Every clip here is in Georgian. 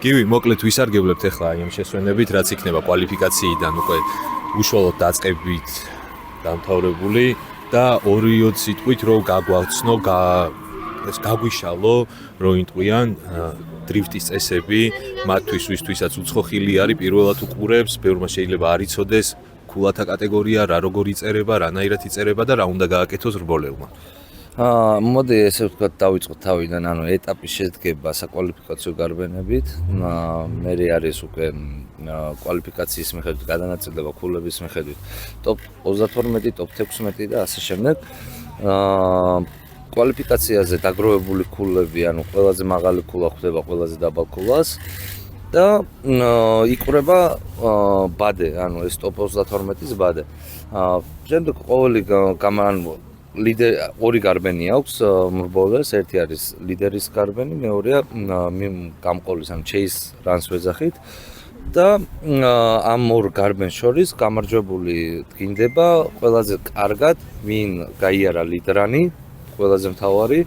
გივი, მოკლედ ვისარგებლებთ ახლა იმ შესვენებით, რაც იქნება კვალიფიკაციიდან უკვე უშუალოდ დაწყებით დამთავრებული და 2 სიტყვით რომ გაგვაცნო, გაგვიშალო, რომ იტყვიან დრიფტის წესები, მათთვის ვისთვისაც უცხო ხილი არის, პირველად უყურებს, ბევრმა შეიძლება არ იცოდეს ქულათა კატეგორია, რა როგორ იწერება, რანაირად იწერება და რა უნდა გააკეთოს რბოლელმა. მოდი ესე ვთქვათ დავიწყოთ თავიდან, ანუ ეტაპი შედგება საკვალიფიკაციო გარბენებით, მე არის უკვე კვალიფიკაციის მიხედვით გადანაწილება ქულების მიხედვით ტოპ 32, ტოპ 16 და ასე შემდეგ. კვალიფიკაციაზე დაგროვებული ქულები, ანუ ყველაზე მაღალი ქულა ხვდება ყველაზე დაბალ ქულას და იკვრება ბადე, ანუ ეს ტოპ 32-ის ბადე. შემდეგ ყოველი ორი გარბენი აქვს მრბოლეს, ერთი არის ლიდერის გარბენი, მეორეა გამყოლის, ანუ chase runs ვეძახით და ამ ორ გარბენს შორის გამარჯვებული დგინდება ყველაზე კარგად, ვინ გაიარა ლიდერანი, ყველაზე მთავარი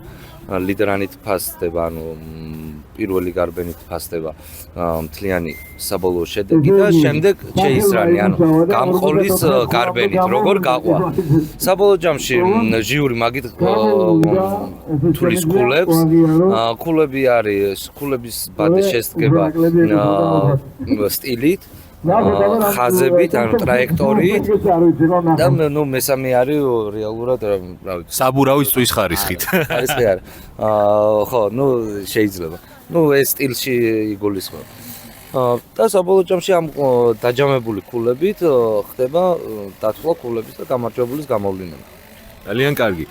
ლიდერანით ფასდება, ანუ პირველი გარბენით ფასდება მთლიანი საბოლოო შედეგი და შემდეგ chase run-ი, ანუ გამყოლის გარბენით როგორ გაყვა. საბოლოო ჯამში ჟიური მაგით თulis ქულებს, ქულები არის, ქულების ბადე შესდგება სტილით, ხაზებით, ანუ ტრაექტორიით და მესამე არის რეალურად რა ვიცი, საბურავის წვის ხარისხით. ხარისხი არის. ხო, შეიძლება. ეს სტილში იგულისხმება. და საბოლოო ჯამში ამ დაჯამებული ქულებით ხდება დათვლა ქულების და გამარჯვებულის გამოვლენა. ძალიან კარგი.